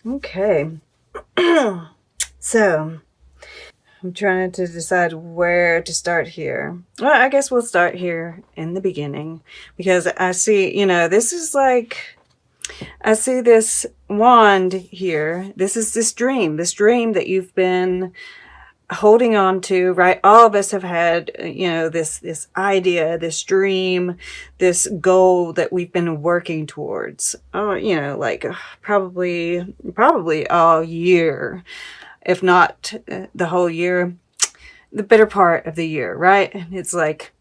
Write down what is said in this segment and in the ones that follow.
Okay. So, I'm trying to decide where to start here. Well, I guess we'll start here in the beginning because I see, this is like, I see this wand here. This is this dream that you've been holding on to, right? All of us have had, this idea, this dream, this goal that we've been working towards. Oh, like probably all year, if not the whole year, the better part of the year, right? It's like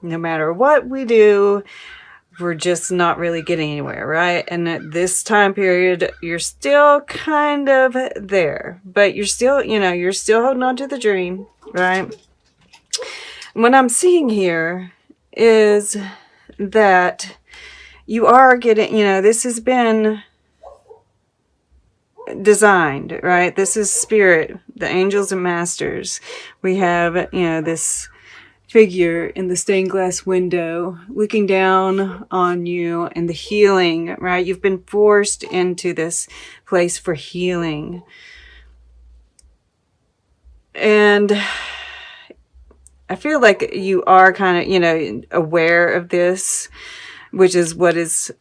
no matter what we do, we're just not really getting anywhere, right? And at this time period, you're still kind of there, but you're still holding on to the dream, right? What I'm seeing here is that you are getting, this has been designed, right? This is spirit, the angels and masters. We have, this figure in the stained glass window looking down on you and the healing, right? You've been forced into this place for healing. And I feel like you are kind of, aware of this, which is what is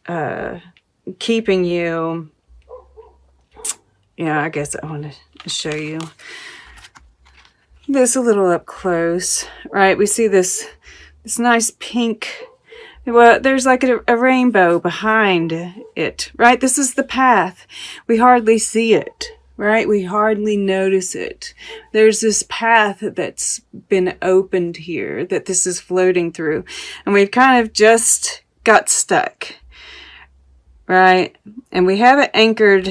keeping you. I guess I want to show you this a little up close, right? We see this nice pink. Well, there's like a rainbow behind it, right? This is the path. We hardly see it, right? We hardly notice it. There's this path that's been opened here that this is floating through, and we've kind of just got stuck, right? And we have it anchored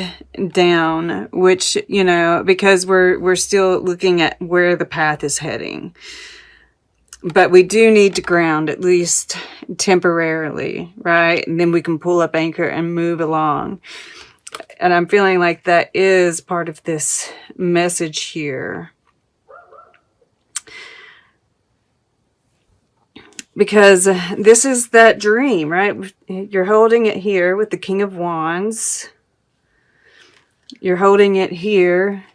down, which, because we're still looking at where the path is heading. But we do need to ground, at least temporarily, right? And then we can pull up anchor and move along. And I'm feeling like that is part of this message here. Because this is that dream, right? You're holding it here with the King of Wands. You're holding it here,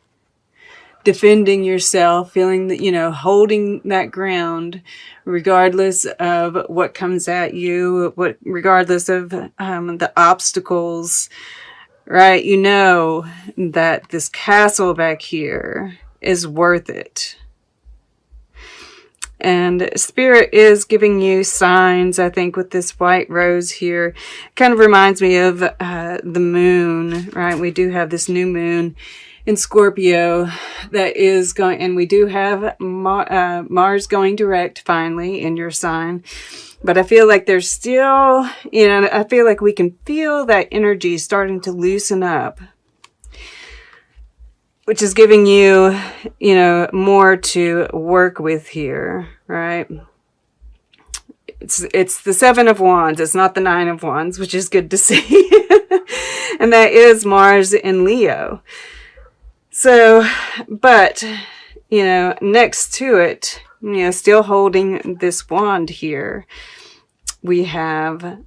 defending yourself, feeling that, holding that ground, regardless of what comes at you, regardless of the obstacles, right? You know that this castle back here is worth it. And Spirit is giving you signs, I think, with this white rose here. It kind of reminds me of the moon, right? We do have this new moon in Scorpio that is going, and we do have Mars going direct finally in your sign. But I feel like there's still, I feel like we can feel that energy starting to loosen up, which is giving you, more to work with here, right? It's the Seven of Wands. It's not the Nine of Wands, which is good to see. And that is Mars in Leo. So, but, next to it, still holding this wand here, we have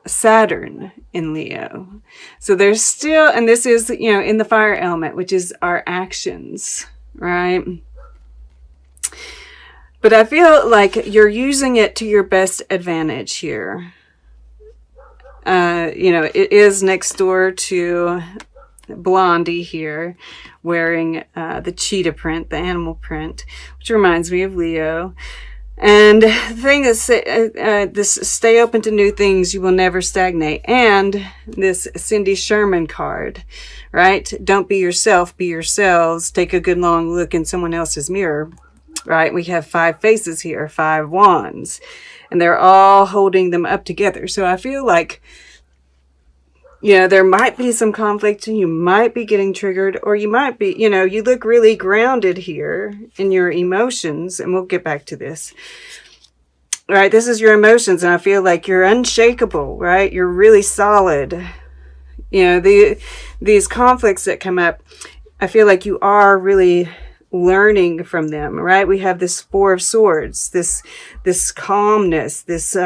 Saturn in Leo. So there's still, and this is, in the fire element, which is our actions, right? But I feel like you're using it to your best advantage here. It is next door to Blondie here, wearing the cheetah print, the animal print, which reminds me of Leo. And the thing is, this stay open to new things, you will never stagnate. And this Cindy Sherman card, right? Don't be yourself, be yourselves. Take a good long look in someone else's mirror, right? We have 5 faces here, 5 wands, and they're all holding them up together. So I feel like, there might be some conflict, and you might be getting triggered, or you might be, you look really grounded here in your emotions, and we'll get back to this. All right, this is your emotions, and I feel like you're unshakable, right? You're really solid. These conflicts that come up, I feel like you are really learning from them, right? We have this 4 of Swords, this calmness, this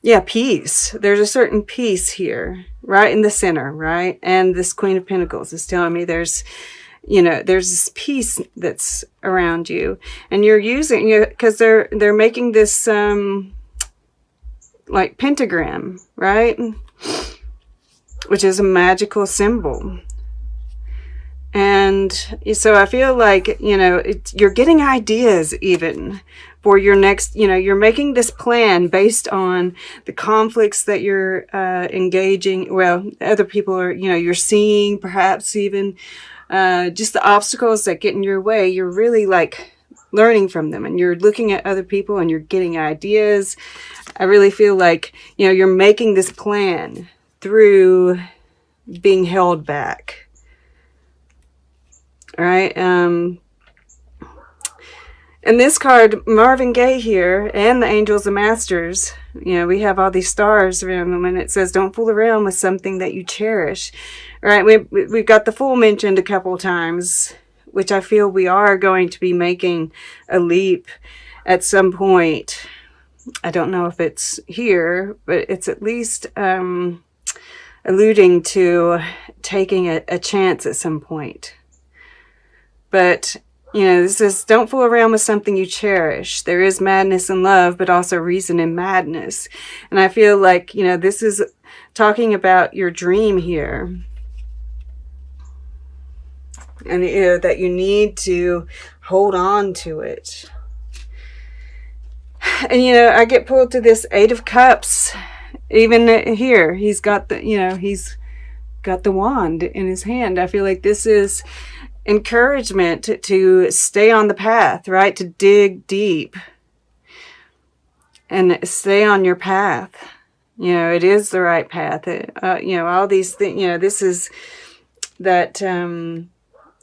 yeah, peace. There's a certain peace here, right in the center, right? And this Queen of Pentacles is telling me there's, you know, there's this peace that's around you, and you're using, you, because they're making this like pentagram, right? Which is a magical symbol. And so I feel like, you know, you're getting ideas even for your next, you know, you're making this plan based on the conflicts that you're engaging. Well, other people are, you know, you're seeing perhaps even just the obstacles that get in your way. You're really like learning from them, and you're looking at other people and you're getting ideas. I really feel like, you know, you're making this plan through being held back. All right. And this card, Marvin Gaye here, and the Angels and Masters, you know, we have all these stars around them, and it says, don't fool around with something that you cherish. All right. We've got the Fool mentioned a couple of times, which I feel we are going to be making a leap at some point. I don't know if it's here, but it's at least alluding to taking a chance at some point. But, you know, this is, don't fool around with something you cherish. There is madness in love, but also reason in madness. And I feel like, you know, this is talking about your dream here. And, you know, that you need to hold on to it. And, you know, I get pulled to this Eight of Cups. Even here, he's got the, you know, he's got the wand in his hand. I feel like this is encouragement to stay on the path, right? To dig deep and stay on your path. You know, it is the right path. You know, all these things, you know, this is that, you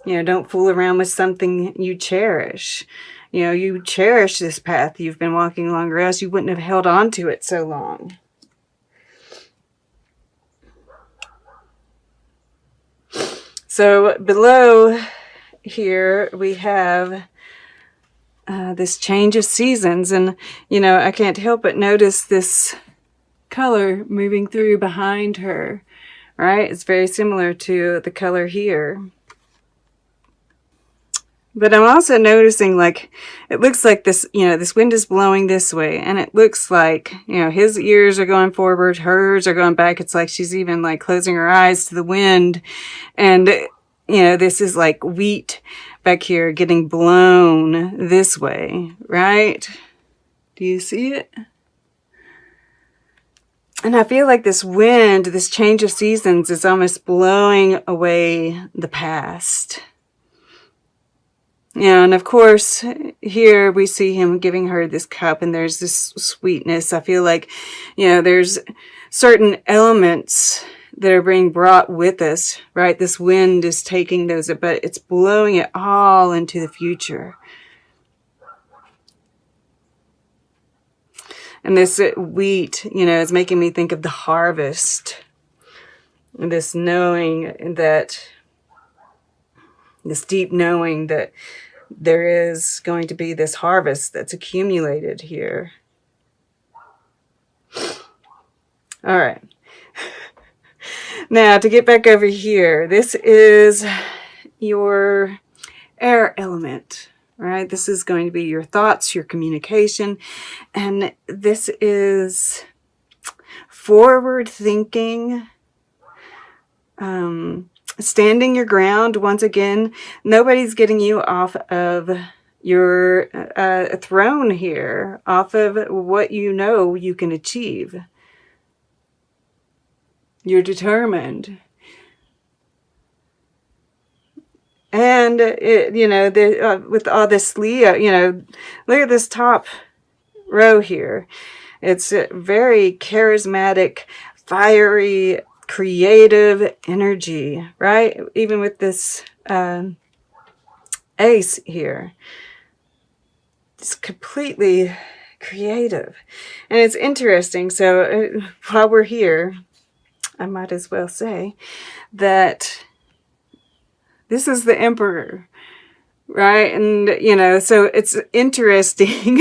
know, don't fool around with something you cherish. You know, you cherish this path you've been walking along, or else you wouldn't have held on to it so long. So below here we have this change of seasons, and you know, I can't help but notice this color moving through behind her, right? It's very similar to the color here. But I'm also noticing, like, it looks like this, you know, this wind is blowing this way, and it looks like, you know, his ears are going forward, hers are going back. It's like she's even like closing her eyes to the wind. And, you know, this is like wheat back here getting blown this way, right? Do you see it? And I feel like this wind, this change of seasons, is almost blowing away the past. Yeah, and of course, here we see him giving her this cup, and there's this sweetness. I feel like, you know, there's certain elements that are being brought with us, right? This wind is taking those, but it's blowing it all into the future. And this wheat, you know, is making me think of the harvest. And this knowing that, this deep knowing that there is going to be this harvest that's accumulated here. All right. Now, to get back over here, this is your air element, right? This is going to be your thoughts, your communication, and this is forward thinking, standing your ground. Once again, nobody's getting you off of your throne here, off of what you know you can achieve. You're determined. And, you know, with all this Leo, you know, look at this top row here. It's a very charismatic, fiery, creative energy, right? Even with this ace here. It's completely creative. And it's interesting. So while we're here, I might as well say that this is the Emperor, right? And, you know, so it's interesting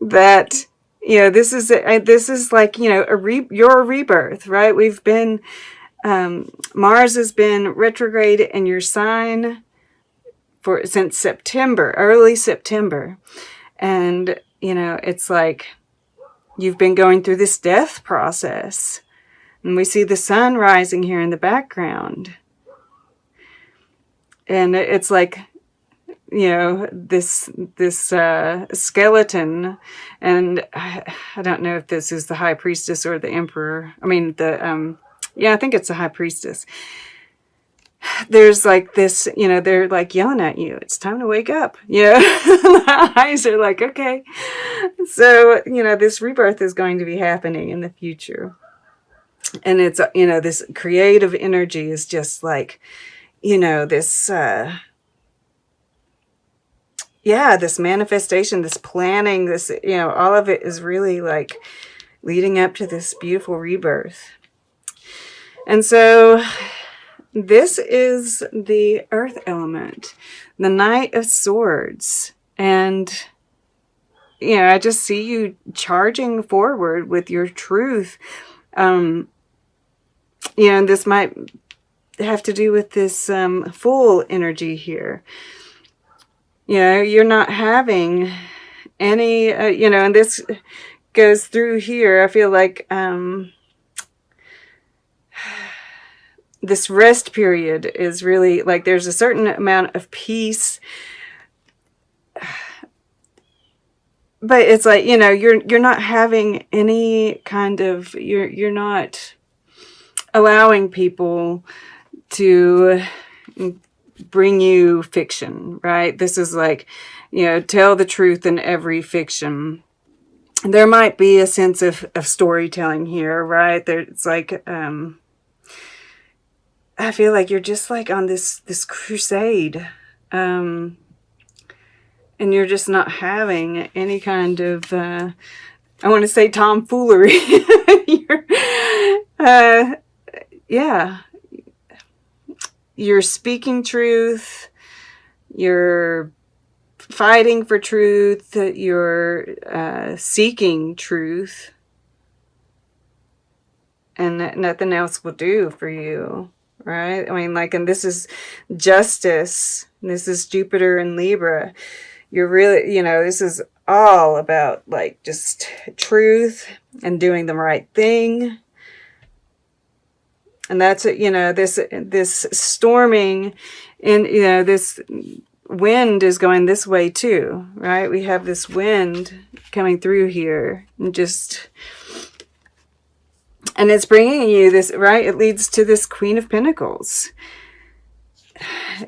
that, you know, this is like, you know, your rebirth, right? We've been, Mars has been retrograde in your sign since September, early September. And, you know, it's like you've been going through this death process. And we see the sun rising here in the background. And it's like, you know, this skeleton, and I don't know if this is the high priestess or the emperor. I mean, yeah, I think it's the high priestess. There's like this, you know, they're like yelling at you. It's time to wake up. Yeah, the eyes are like, okay. So, you know, this rebirth is going to be happening in the future. And it's, you know, this creative energy is just like, you know, this, this manifestation, this planning, this, you know, all of it is really like leading up to this beautiful rebirth. And so this is the earth element, the Knight of Swords. And, you know, I just see you charging forward with your truth. You know, this might have to do with this Fool energy here. You know, you're not having any, you know, and this goes through here. I feel like this rest period is really like there's a certain amount of peace. But it's like, you know, you're not having any kind of, you're not allowing people to bring you fiction, right? This is like, you know, tell the truth in every fiction. There might be a sense of storytelling here, right? It's like, I feel like you're just like on this crusade. And you're just not having any kind of, I want to say tomfoolery. Yeah. You're speaking truth. You're fighting for truth. You're seeking truth. And nothing else will do for you, right? I mean, like, and this is justice. This is Jupiter and Libra. You're really, you know, this is all about like just truth and doing the right thing. And that's, you know, this storming, and, you know, this wind is going this way too, right? We have this wind coming through here, and it's bringing you this, right? It leads to this Queen of Pentacles.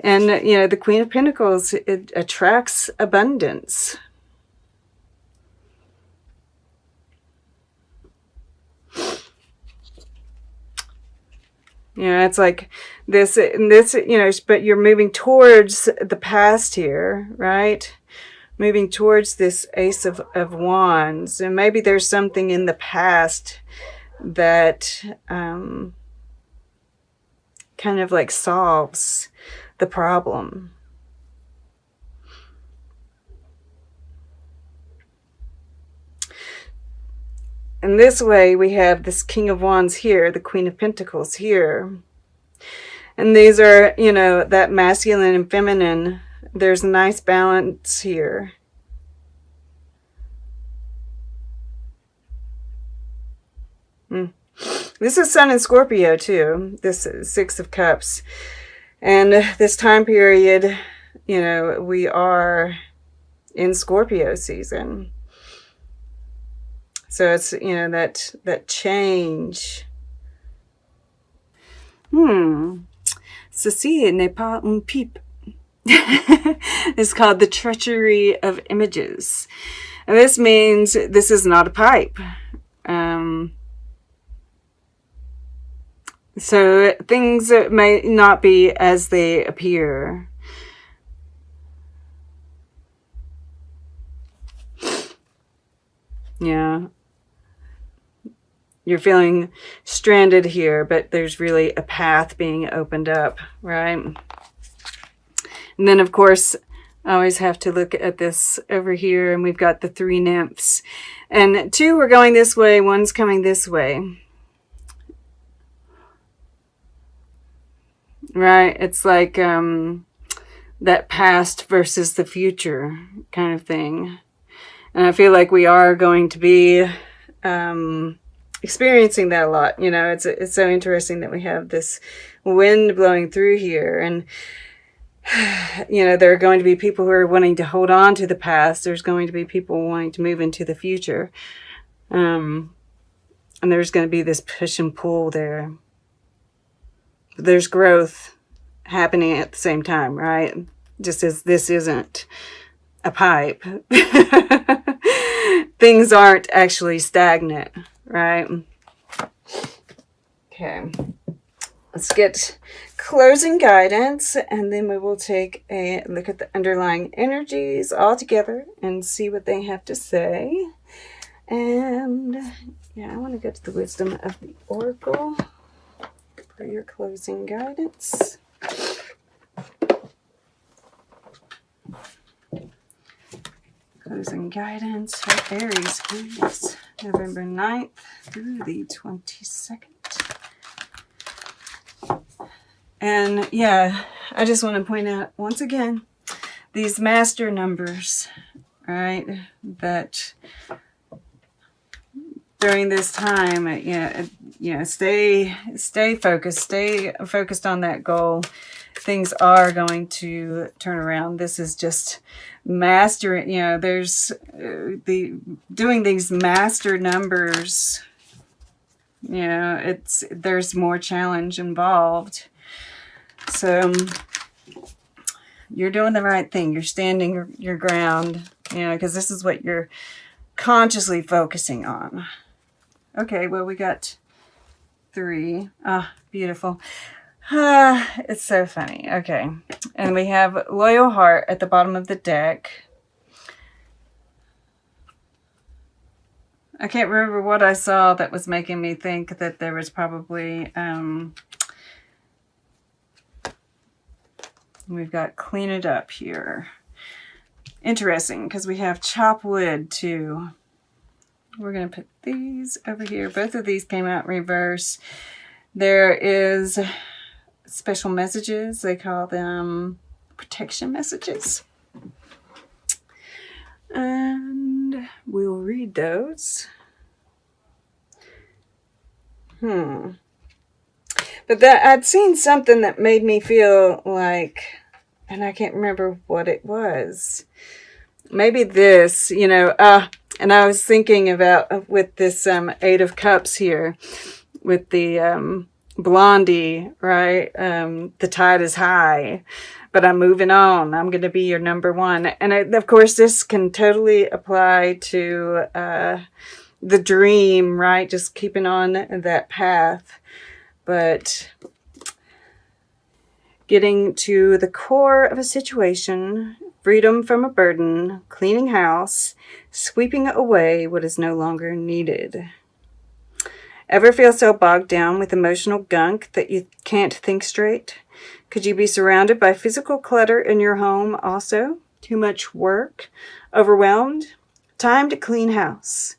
And, you know, the Queen of Pentacles, it attracts abundance. You know, it's like this, you know, but you're moving towards the past here, right? Moving towards this Ace of Wands. And maybe there's something in the past that kind of like solves the problem. And this way we have this King of Wands here, the Queen of Pentacles here. And these are, you know, that masculine and feminine. There's a nice balance here. This is Sun in Scorpio too. This is Six of Cups. And this time period, you know, we are in Scorpio season. So it's, you know, that change. Ceci n'est pas un pipe. It's called the treachery of images. And this means this is not a pipe. So things may not be as they appear. Yeah. You're feeling stranded here, but there's really a path being opened up, right? And then, of course, I always have to look at this over here, and we've got the 3 nymphs. And 2 are going this way, 1's coming this way. Right? It's like that past versus the future kind of thing. And I feel like we are going to be experiencing that a lot. You know, it's so interesting that we have this wind blowing through here. And, you know, there are going to be people who are wanting to hold on to the past. There's going to be people wanting to move into the future. And there's going to be this push and pull there. There's growth happening at the same time, right? Just as this isn't a pipe. Things aren't actually stagnant, right? Okay. Let's get closing guidance, and then we will take a look at the underlying energies all together and see what they have to say. And yeah, I want to go to the wisdom of the oracle for your closing guidance. Closing guidance for Aries, please. November 9th through the 22nd. And yeah, I just want to point out once again, these master numbers, right, that during this time, stay focused on that goal. Things are going to turn around. This is just mastering, there's doing these master numbers, there's more challenge involved. So you're doing the right thing. You're standing your ground, because this is what you're consciously focusing on. Okay, well, we got 3. Ah, beautiful. It's so funny. Okay, and we have Loyal Heart at the bottom of the deck. I can't remember what I saw that was making me think that there was probably... we've got Clean It Up here. Interesting, because we have Chop Wood too. We're going to put these over here. Both of these came out reverse. There is special messages. They call them protection messages. And we'll read those. But I'd seen something that made me feel like, and I can't remember what it was. Maybe this, and I was thinking about with this 8 of Cups here, with the Blondie, right? The tide is high, but I'm moving on. I'm going to be your number one. And of course, this can totally apply to the dream, right? Just keeping on that path. But getting to the core of a situation, freedom from a burden, cleaning house, sweeping away what is no longer needed. Ever feel so bogged down with emotional gunk that you can't think straight? Could you be surrounded by physical clutter in your home also? Too much work? Overwhelmed? Time to clean house.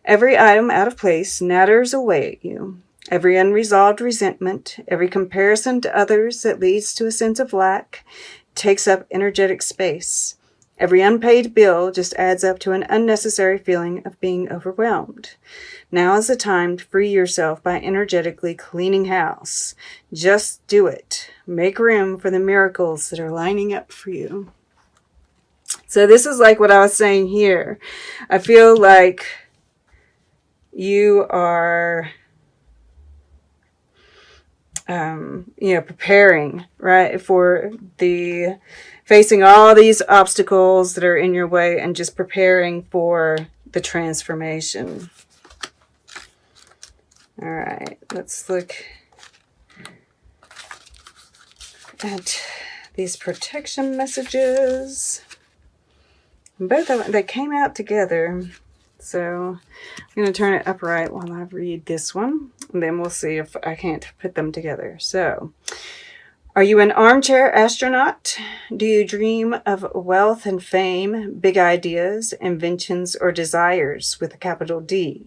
Every item out of place natters away at you. Every unresolved resentment, every comparison to others that leads to a sense of lack, takes up energetic space. Every unpaid bill just adds up to an unnecessary feeling of being overwhelmed. Now is the time to free yourself by energetically cleaning house. Just do it. Make room for the miracles that are lining up for you. So this is like what I was saying here. I feel like you are... preparing, right, for the facing all these obstacles that are in your way and just preparing for the transformation. All right, let's look at these protection messages. Both of them, they came out together. So I'm going to turn it upright while I read this one. And then we'll see if I can't put them together. So, Are you an armchair astronaut? Do you dream of wealth and fame, big ideas, inventions, or desires with a capital D?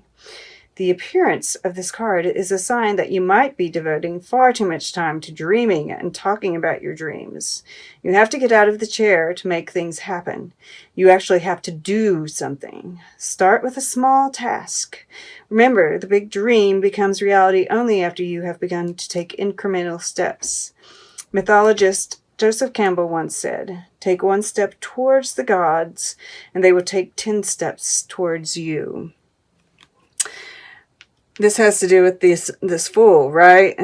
The appearance of this card is a sign that you might be devoting far too much time to dreaming and talking about your dreams. You have to get out of the chair to make things happen. You actually have to do something. Start with a small task. Remember, the big dream becomes reality only after you have begun to take incremental steps. Mythologist Joseph Campbell once said, "Take one step towards the gods, and they will take 10 steps towards you." This has to do with this fool, right?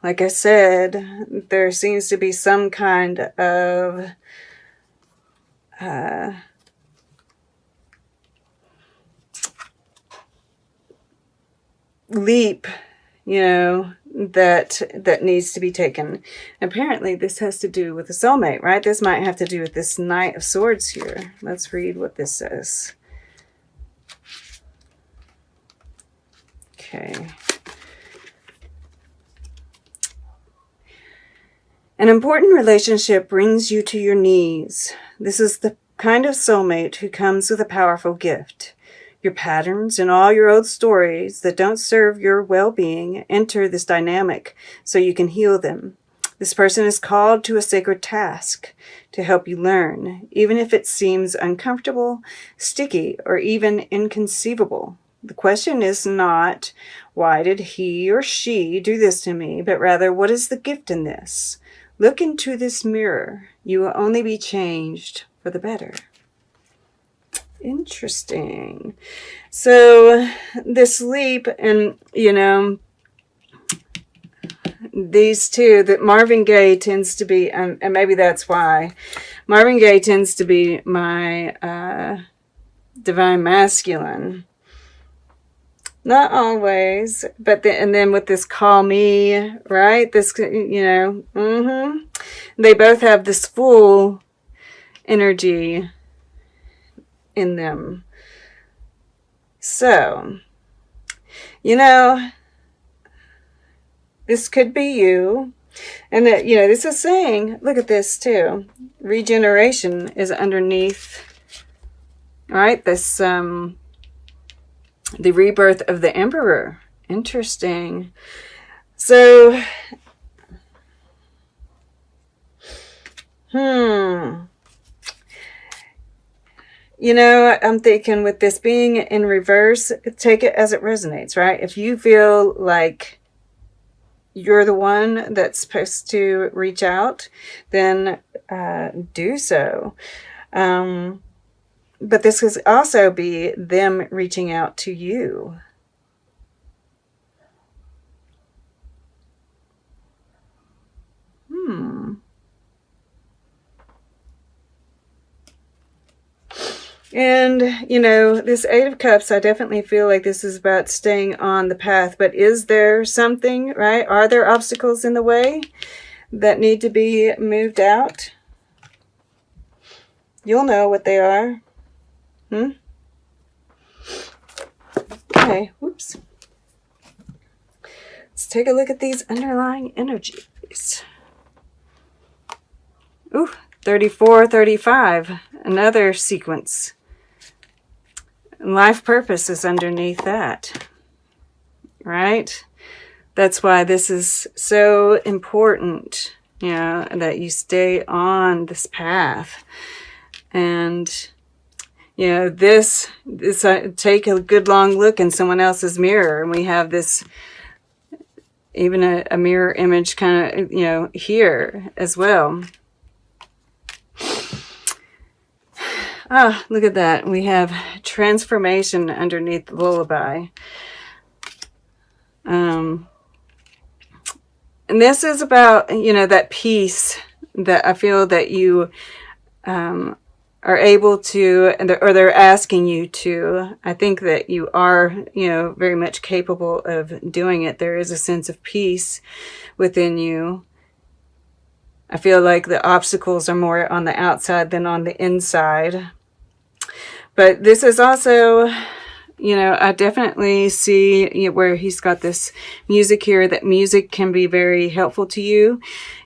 Like I said, there seems to be some kind of leap, that needs to be taken. Apparently, this has to do with a soulmate, right? This might have to do with this Knight of Swords here. Let's read what this says. Okay. An important relationship brings you to your knees. This is the kind of soulmate who comes with a powerful gift. Your patterns and all your old stories that don't serve your well-being enter this dynamic so you can heal them. This person is called to a sacred task to help you learn, even if it seems uncomfortable, sticky, or even inconceivable. The question is not, why did he or she do this to me, but rather, what is the gift in this? Look into this mirror. You will only be changed for the better. Interesting. So this leap, and these two, that Marvin Gaye tends to be, and maybe that's why Marvin Gaye tends to be my divine masculine. Not always, but then with this call me, right? This, they both have this full energy in them. So, this could be you. And that, this is saying, look at this too. Regeneration is underneath, right? This, the rebirth of the Emperor. Interesting. So, I'm thinking with this being in reverse, take it as it resonates, right? If you feel like you're the one that's supposed to reach out, then do so. But this could also be them reaching out to you. And, this Eight of Cups, I definitely feel like this is about staying on the path. But is there something, right? Are there obstacles in the way that need to be moved out? You'll know what they are. Okay, whoops. Let's take a look at these underlying energies. Ooh, 34, 35. Another sequence. Life purpose is underneath that, right? That's why this is so important, that you stay on this path. And, this take a good long look in someone else's mirror. And we have this, even a mirror image kind of, here as well. Look at that. We have transformation underneath the lullaby. And this is about, that peace that I feel that you are able to, or they're asking you to. I think that you are, very much capable of doing it. There is a sense of peace within you. I feel like the obstacles are more on the outside than on the inside. But this is also you know, I definitely see, you know, where he's got this music here, that music can be very helpful to you.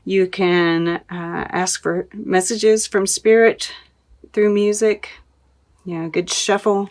You can ask for messages from spirit through music. You know, good shuffle.